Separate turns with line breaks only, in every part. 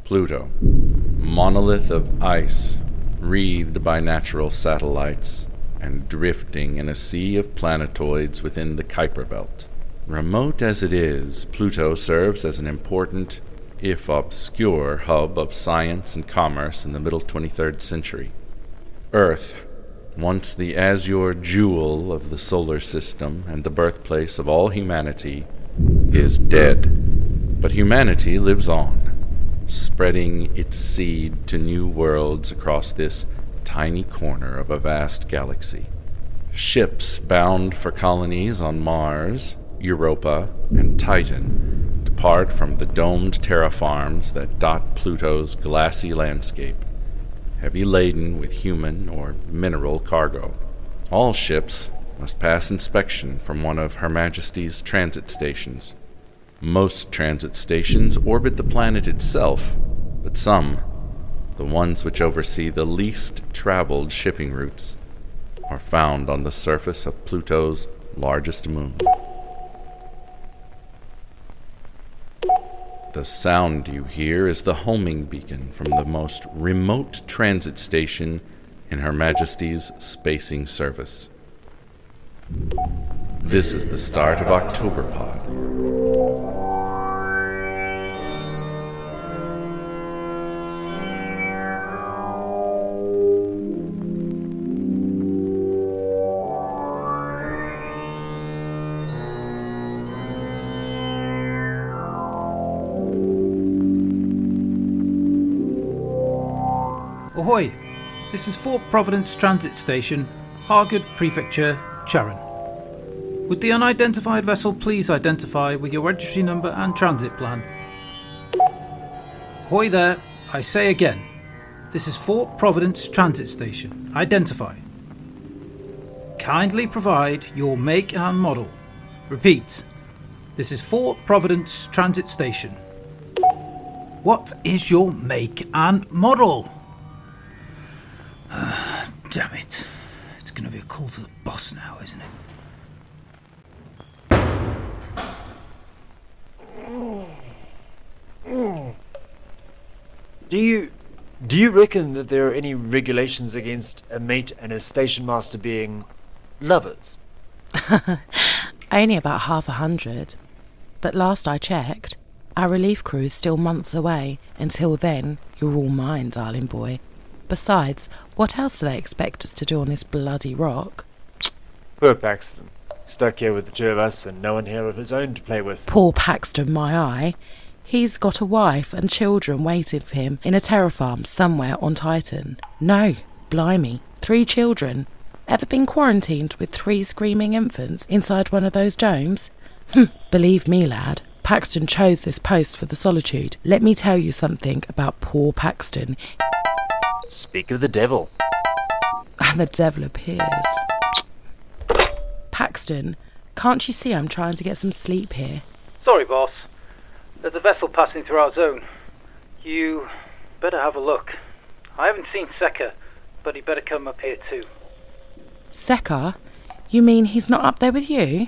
Pluto, monolith of ice, wreathed by natural satellites, and drifting in a sea of planetoids within the Kuiper Belt. Remote as it is, Pluto serves as an important, if obscure, hub of science and commerce in the middle 23rd century. Earth, once the azure jewel of the solar system and the birthplace of all humanity, is dead. But humanity lives on, spreading its seed to new worlds across this tiny corner of a vast galaxy. Ships bound for colonies on Mars, Europa, and Titan depart from the domed terra farms that dot Pluto's glassy landscape, heavy laden with human or mineral cargo. All ships must pass inspection from one of Her Majesty's transit stations. Most transit stations orbit the planet itself, but some, the ones which oversee the least traveled shipping routes, are found on the surface of Pluto's largest moon. The sound you hear is the homing beacon from the most remote transit station in Her Majesty's spacing service. This is the start of Octoberpod.
Ahoy! This is Fort Providence Transit Station, Hargood Prefecture, Charon. Would the unidentified vessel please identify with your registry number and transit plan? Ahoy there, I say again. This is Fort Providence Transit Station. Identify. Kindly provide your make and model. Repeat. This is Fort Providence Transit Station. What is your make and model? Damn it. It's going to be a call to the boss now, isn't it?
Do you reckon that there are any regulations against a mate and a station master being lovers?
Only about 100. But last I checked, our relief crew is still months away. Until then, you're all mine, darling boy. Besides, what else do they expect us to do on this bloody rock?
Poor Paxton. Stuck here with the two of us and no one here of his own to play with.
Poor Paxton, my eye. He's got a wife and children waiting for him in a terra farm somewhere on Titan. No, blimey, 3 children. Ever been quarantined with 3 screaming infants inside one of those domes? Believe me, lad, Paxton chose this post for the solitude. Let me tell you something about poor Paxton.
Speak of the devil.
And the devil appears. Paxton, can't you see I'm trying to get some sleep here?
Sorry, boss. There's a vessel passing through our zone. You better have a look. I haven't seen Secker, but he better come up here too.
Secker? You mean he's not up there with you?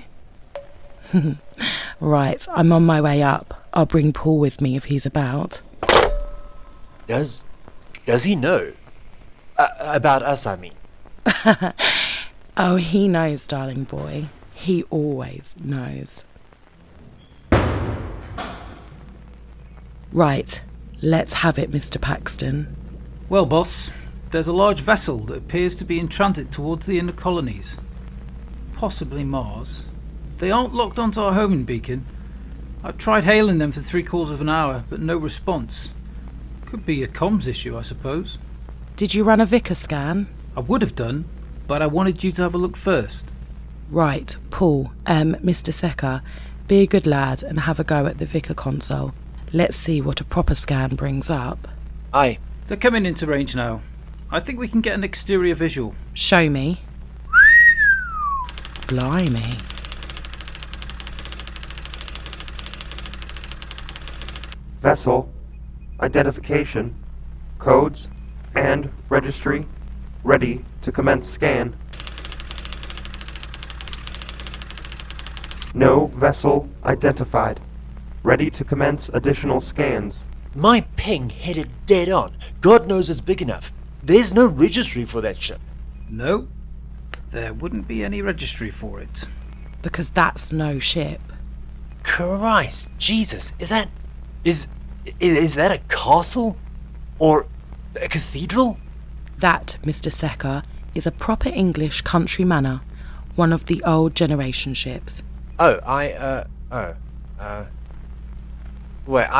Right, I'm on my way up. I'll bring Paul with me if he's about.
Does he know? About us, I mean.
Oh, he knows, darling boy. He always knows. Right, let's have it, Mr. Paxton.
Well, boss, there's a large vessel that appears to be in transit towards the inner colonies. Possibly Mars. They aren't locked onto our homing beacon. I've tried hailing them for 3/4 of an hour, but no response. Could be a comms issue, I suppose.
Did you run a VICAR scan?
I would have done, but I wanted you to have a look first.
Right, Paul, Mr. Secker, be a good lad and have a go at the VICAR console. Let's see what a proper scan brings up.
Aye.
They're coming into range now. I think we can get an exterior visual.
Show me. Blimey.
Vessel, identification, codes, and registry, ready to commence scan. No vessel identified. Ready to commence additional scans.
My ping hit it dead on. God knows it's big enough. There's no registry for that ship.
No, there wouldn't be any registry for it.
Because that's no ship.
Christ, Jesus, is that a castle? Or a cathedral?
That, Mr. Secker, is a proper English country manor, one of the old generation ships.
Wait, I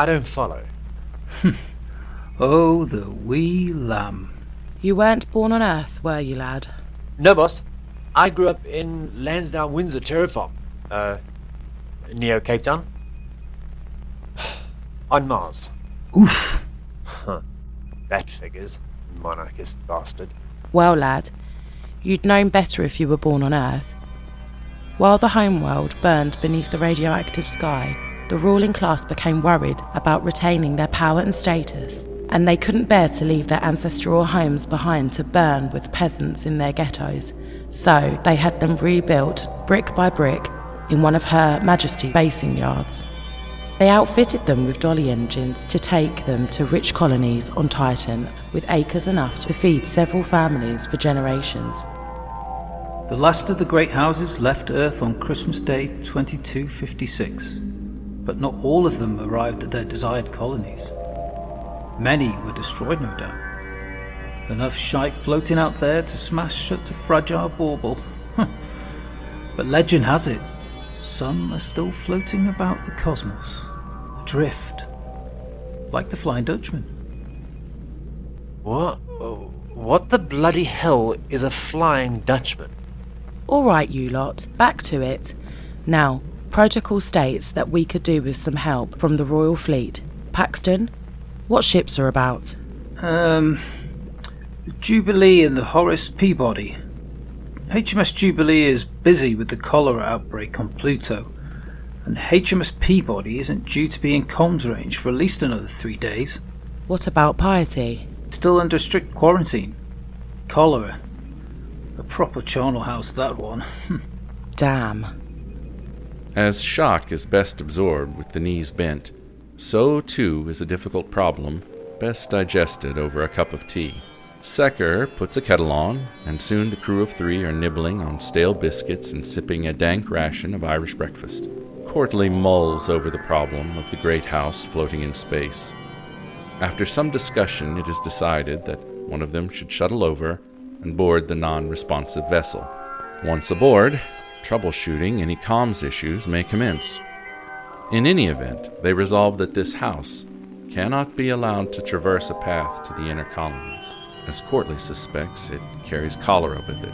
don't follow.
Oh, the wee lamb.
You weren't born on Earth, were you, lad?
No, boss. I grew up in Lansdowne, Windsor, Terra Farm. Near Cape Town. On Mars.
Oof.
That figures. Monarchist bastard.
Well, lad, you'd known better if you were born on Earth. While the homeworld burned beneath the radioactive sky, the ruling class became worried about retaining their power and status, and they couldn't bear to leave their ancestral homes behind to burn with peasants in their ghettos. So they had them rebuilt brick by brick in one of Her Majesty's basing yards. They outfitted them with dolly engines to take them to rich colonies on Titan with acres enough to feed several families for generations.
The last of the great houses left Earth on Christmas Day 2256, but not all of them arrived at their desired colonies. Many were destroyed, no doubt. Enough shite floating out there to smash shut a fragile bauble. But legend has it, some are still floating about the cosmos, adrift, like the Flying Dutchman.
What the bloody hell is a Flying Dutchman?
All right, you lot, back to it. Now, protocol states that we could do with some help from the Royal Fleet. Paxton, what ships are about?
The Jubilee and the Horace Peabody. HMS Jubilee is busy with the cholera outbreak on Pluto, and HMS Peabody isn't due to be in comms range for at least another 3 days.
What about Piety?
Still under strict quarantine. Cholera. A proper charnel house, that one.
Damn.
As shock is best absorbed with the knees bent, so too is a difficult problem best digested over a cup of tea. Secker puts a kettle on, and soon the crew of 3 are nibbling on stale biscuits and sipping a dank ration of Irish breakfast. Courtleigh mulls over the problem of the great house floating in space. After some discussion, it is decided that one of them should shuttle over and board the non-responsive vessel. Once aboard, troubleshooting any comms issues may commence. In any event, they resolve that this house cannot be allowed to traverse a path to the inner colonies, as Courtleigh suspects it carries cholera with it.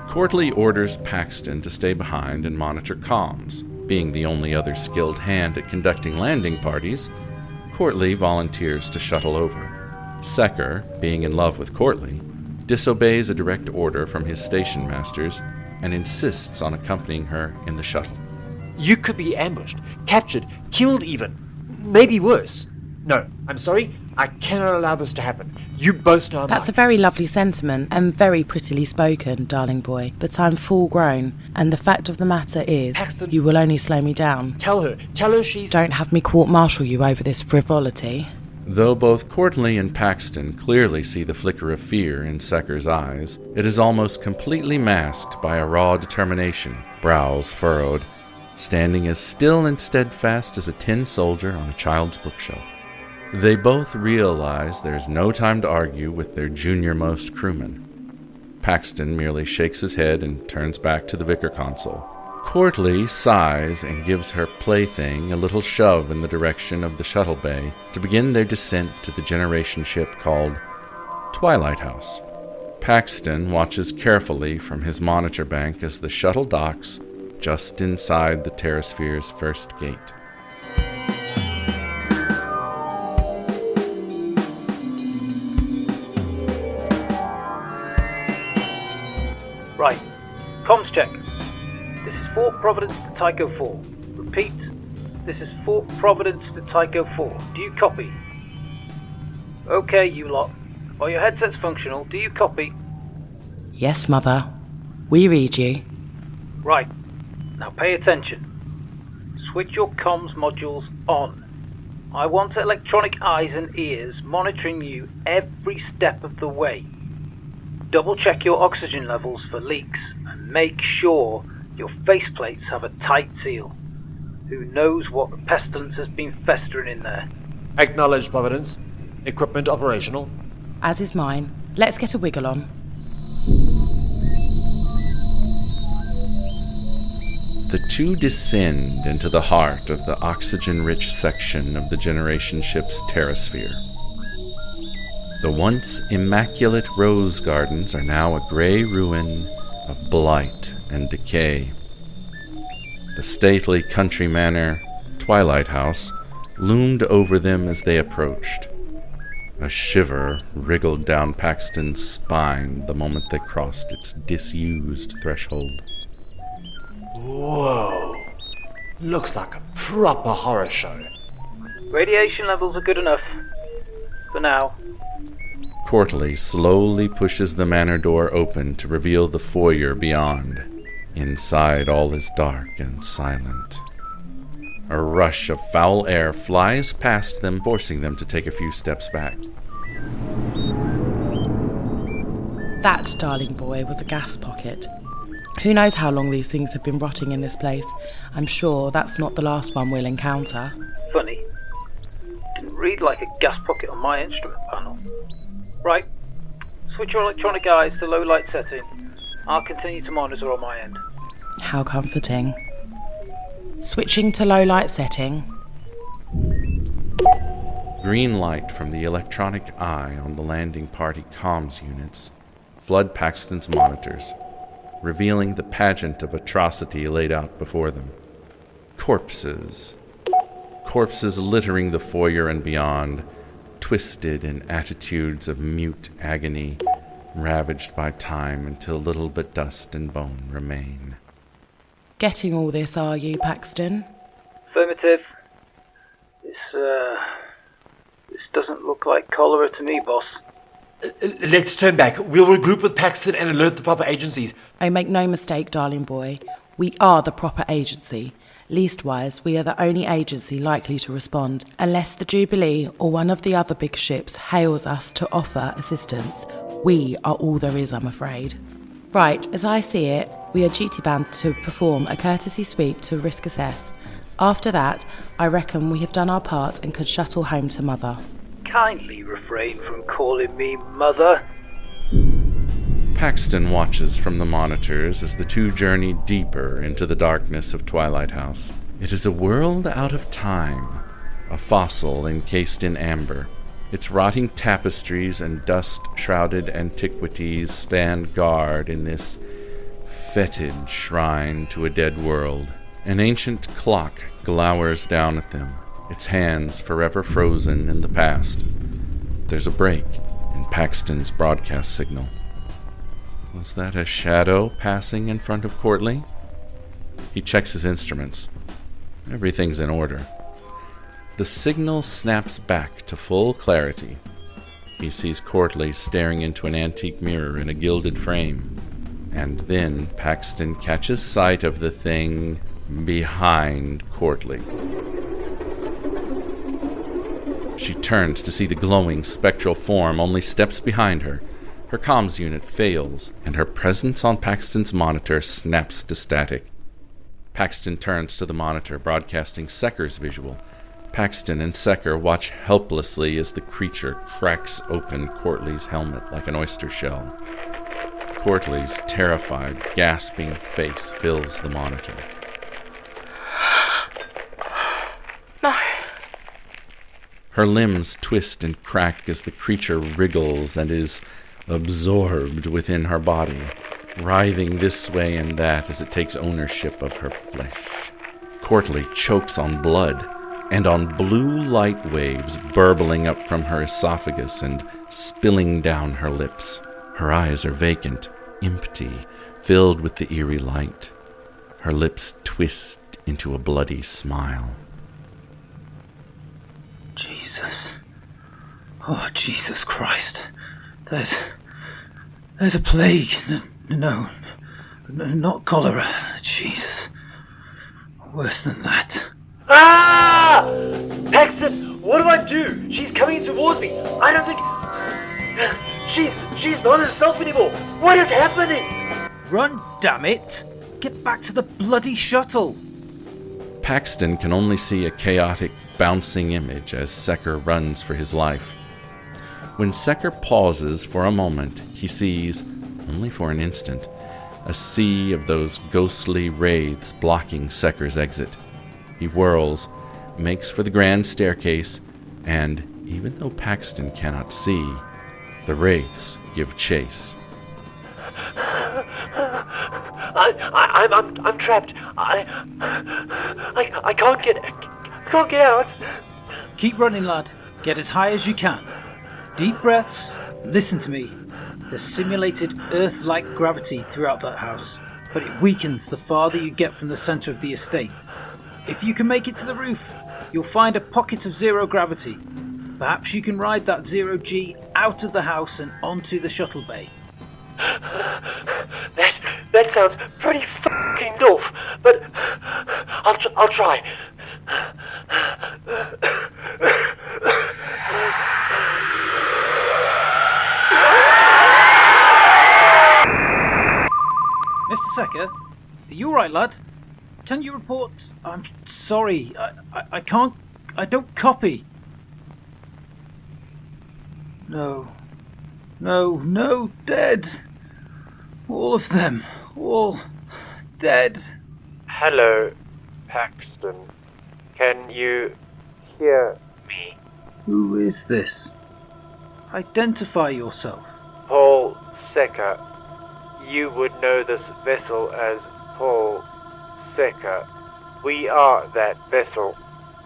Courtleigh orders Paxton to stay behind and monitor comms. Being the only other skilled hand at conducting landing parties, Courtleigh volunteers to shuttle over. Secker, being in love with Courtleigh, disobeys a direct order from his station masters and insists on accompanying her in the shuttle.
You could be ambushed, captured, killed even. Maybe worse. No, I'm sorry. I cannot allow this to happen. You both know I'm
That's a very lovely sentiment and very prettily spoken, darling boy, but I'm full grown, and the fact of the matter is,
Paxton,
you will only slow me down.
Tell her she's...
Don't have me court-martial you over this frivolity.
Though both Courtleigh and Paxton clearly see the flicker of fear in Secker's eyes, it is almost completely masked by a raw determination, brows furrowed, standing as still and steadfast as a tin soldier on a child's bookshelf. They both realize there's no time to argue with their junior-most crewman. Paxton merely shakes his head and turns back to the VICAR console. Courtleigh sighs and gives her plaything a little shove in the direction of the shuttle bay to begin their descent to the generation ship called Twilight House. Paxton watches carefully from his monitor bank as the shuttle docks just inside the Terrasphere's first gate.
Right. Comms check. This is Fort Providence to Tycho 4. Repeat. This is Fort Providence to Tycho 4. Do you copy? Okay, you lot. Are your headsets functional? Do you copy?
Yes, Mother. We read you.
Right. Now pay attention. Switch your comms modules on. I want electronic eyes and ears monitoring you every step of the way. Double check your oxygen levels for leaks and make sure your faceplates have a tight seal. Who knows what pestilence has been festering in there?
Acknowledged, Providence. Equipment operational.
As is mine. Let's get a wiggle on.
The two descend into the heart of the oxygen-rich section of the generation ship's terrasphere. The once immaculate rose gardens are now a gray ruin of blight and decay. The stately country manor, Twilight House, loomed over them as they approached. A shiver wriggled down Paxton's spine the moment they crossed its disused threshold.
Whoa. Looks like a proper horror show.
Radiation levels are good enough. For now.
Courtleigh slowly pushes the manor door open to reveal the foyer beyond. Inside, all is dark and silent. A rush of foul air flies past them, forcing them to take a few steps back.
That, darling boy, was a gas pocket. Who knows how long these things have been rotting in this place? I'm sure that's not the last one we'll encounter.
Funny. Didn't read like a gas pocket on my instrument panel. Right. Switch your electronic eyes to low light setting. I'll continue to monitor on my end.
How comforting. Switching to low light setting.
Green light from the electronic eye on the landing party comms units flood Paxton's monitors, revealing the pageant of atrocity laid out before them. Corpses. Corpses littering the foyer and beyond, twisted in attitudes of mute agony, ravaged by time until little but dust and bone remain.
Getting all this, are you, Paxton?
Affirmative. This doesn't look like cholera to me, boss.
Let's turn back. We'll regroup with Paxton and alert the proper agencies.
Oh, make no mistake, darling boy. We are the proper agency. Leastwise, we are the only agency likely to respond, unless the Jubilee or one of the other big ships hails us to offer assistance. We are all there is, I'm afraid. Right, as I see it, we are duty-bound to perform a courtesy sweep to risk assess. After that, I reckon we have done our part and could shuttle home to Mother.
Kindly refrain from calling me Mother.
Paxton watches from the monitors as the two journey deeper into the darkness of Twilight House. It is a world out of time, a fossil encased in amber. Its rotting tapestries and dust-shrouded antiquities stand guard in this fetid shrine to a dead world. An ancient clock glowers down at them, its hands forever frozen in the past. There's a break in Paxton's broadcast signal. Was that a shadow passing in front of Courtleigh? He checks his instruments. Everything's in order. The signal snaps back to full clarity. He sees Courtleigh staring into an antique mirror in a gilded frame. And then Paxton catches sight of the thing behind Courtleigh. She turns to see the glowing spectral form only steps behind her. Her comms unit fails, and her presence on Paxton's monitor snaps to static. Paxton turns to the monitor, broadcasting Secker's visual. Paxton and Secker watch helplessly as the creature cracks open Courtleigh's helmet like an oyster shell. Courtleigh's terrified, gasping face fills the monitor.
No.
Her limbs twist and crack as the creature wriggles and is absorbed within her body, writhing this way and that as it takes ownership of her flesh. Courtleigh chokes on blood and on blue light waves burbling up from her esophagus and spilling down her lips. Her eyes are vacant, empty, filled with the eerie light. Her lips twist into a bloody smile.
Jesus. Oh, Jesus Christ. There's a plague. No, not cholera. Jesus. Worse than that.
Ah! Paxton, What do I do? She's coming towards me. I don't think... She's not herself anymore. What is happening?
Run, damn it! Get back to the bloody shuttle!
Paxton can only see a chaotic, bouncing image as Secker runs for his life. When Secker pauses for a moment, he sees, only for an instant, a sea of those ghostly wraiths blocking Secker's exit. He whirls, makes for the grand staircase, and, even though Paxton cannot see, the wraiths give chase.
I'm trapped. I can't get out.
Keep running, lad. Get as high as you can. Deep breaths. Listen to me. There's simulated Earth-like gravity throughout that house, but it weakens the farther you get from the centre of the estate. If you can make it to the roof, you'll find a pocket of zero gravity. Perhaps you can ride that zero G out of the house and onto the shuttle bay.
That sounds pretty fucking doof, but I'll try.
Mr. Secker, are you alright, lad? Can you report? I'm sorry, I can't... I don't copy. No, dead. All of them, all dead.
Hello, Paxton. Can you hear me?
Who is this? Identify yourself.
Paul Secker. You would know this vessel as Paul Secker. We are that vessel.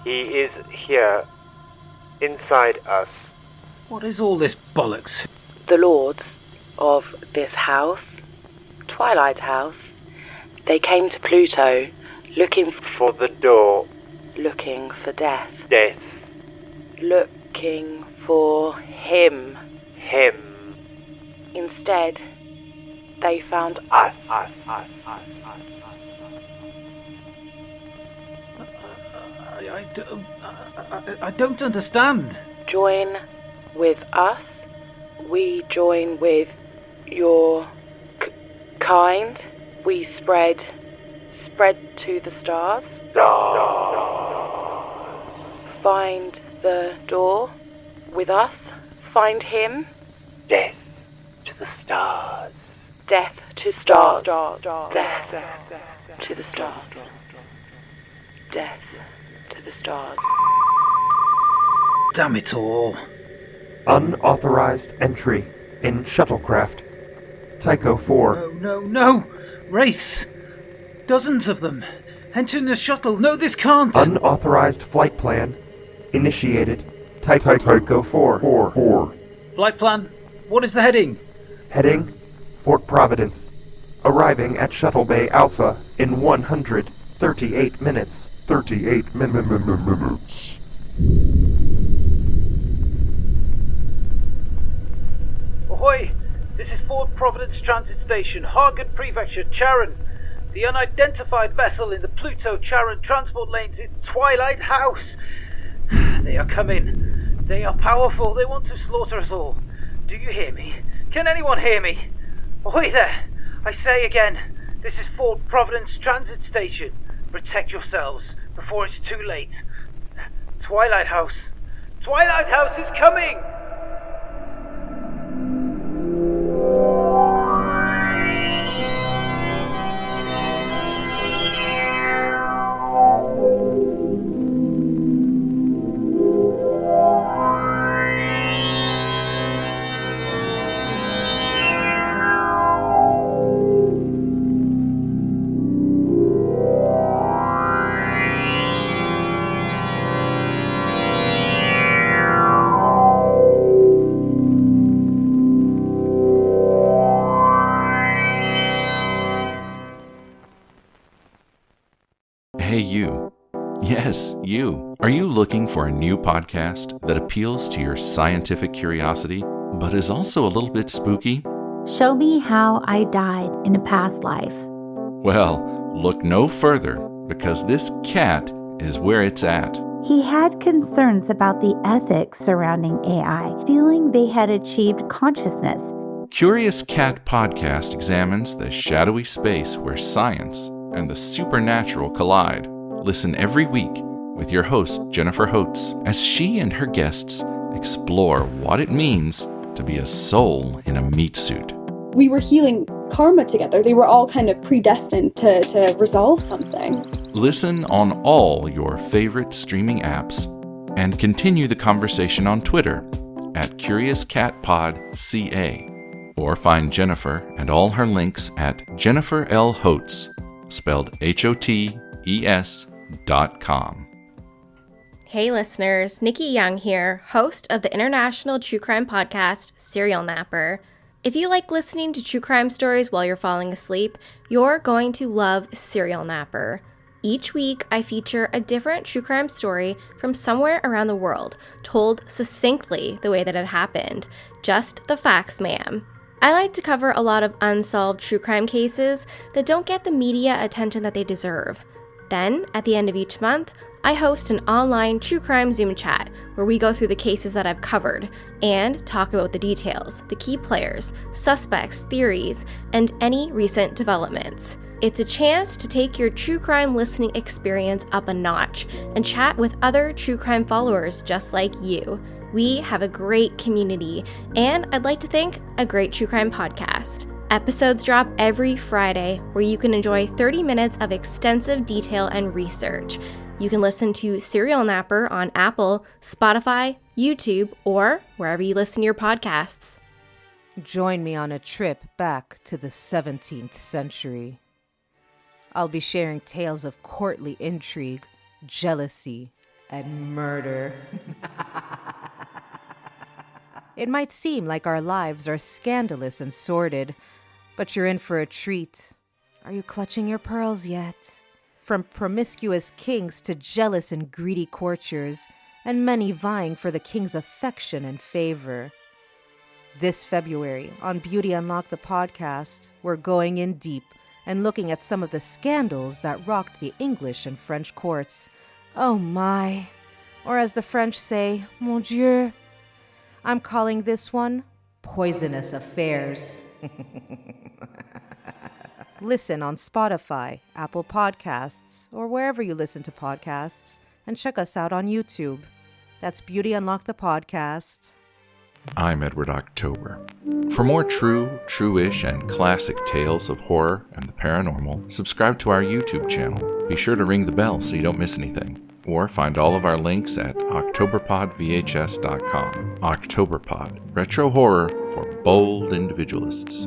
He is here, inside us.
What is all this bollocks?
The lords of this house, Twilight House, they came to Pluto looking
For the door.
looking for death,
Death.
looking for him.
Him.
Instead, they found
Us.
I don't understand.
Join with us. We join with your kind. We spread to the stars. Find the door with us. Find him.
Death to the stars.
Death to stars. Death to the stars. Death to the stars.
Damn it all.
Unauthorized entry in shuttlecraft. Tycho 4.
No! Wraiths! Dozens of them! Entering the shuttle! No, this can't!
Unauthorized flight plan initiated. Tycho 4.
Flight plan, what is the heading?
Heading Fort Providence. Arriving at Shuttle Bay Alpha in 138 minutes. 38 minutes.
Ahoy! This is Fort Providence Transit Station, Hargett Prefecture, Charon. The unidentified vessel in the Pluto-Charon transport lanes is Twilight House. They are coming. They are powerful. They want to slaughter us all. Do you hear me? Can anyone hear me? Ahoy there! I say again, this is Fort Providence Transit Station. Protect yourselves before it's too late. Twilight House. Twilight House is coming!
Hey, you. Yes, you. Are you looking for a new podcast that appeals to your scientific curiosity, but is also a little bit spooky?
Show me how I died in a past life.
Well, look no further, because this cat is where it's at.
He had concerns about the ethics surrounding AI, feeling they had achieved consciousness.
Curious Cat Podcast examines the shadowy space where science and the supernatural collide. Listen every week with your host, Jennifer Holtz, as she and her guests explore what it means to be a soul in a meat suit.
We were healing karma together. They were all kind of predestined to resolve something.
Listen on all your favorite streaming apps and continue the conversation on Twitter at CuriousCatPodCA, or find Jennifer and all her links at Jennifer L. Holtz, spelled HOTES.com.
Hey listeners, Nikki Young here, host of the international true crime podcast, Serial Napper. If you like listening to true crime stories while you're falling asleep, you're going to love Serial Napper. Each week, I feature a different true crime story from somewhere around the world, told succinctly the way that it happened. Just the facts, ma'am. I like to cover a lot of unsolved true crime cases that don't get the media attention that they deserve. Then, at the end of each month, I host an online true crime Zoom chat where we go through the cases that I've covered and talk about the details, the key players, suspects, theories, and any recent developments. It's a chance to take your true crime listening experience up a notch and chat with other true crime followers just like you. We have a great community, and I'd like to think a great true crime podcast. Episodes drop every Friday, where you can enjoy 30 minutes of extensive detail and research. You can listen to Serial Napper on Apple, Spotify, YouTube, or wherever you listen to your podcasts.
Join me on a trip back to the 17th century. I'll be sharing tales of courtly intrigue, jealousy, and murder. It might seem like our lives are scandalous and sordid, but you're in for a treat. Are you clutching your pearls yet? From promiscuous kings to jealous and greedy courtiers, and many vying for the king's affection and favor. This February, on Beauty Unlocked the podcast, we're going in deep and looking at some of the scandals that rocked the English and French courts. Oh my, or as the French say, mon Dieu. I'm calling this one Poisonous Affairs. Listen on Spotify, Apple Podcasts, or wherever you listen to podcasts, and check us out on YouTube. That's Beauty Unlocked the podcast.
I'm Edward October. For more true, true-ish, and classic tales of horror and the paranormal, subscribe to our YouTube channel. Be sure to ring the bell so you don't miss anything. Or find all of our links at Octoberpodvhs.com. Octoberpod, retro horror for bold individualists.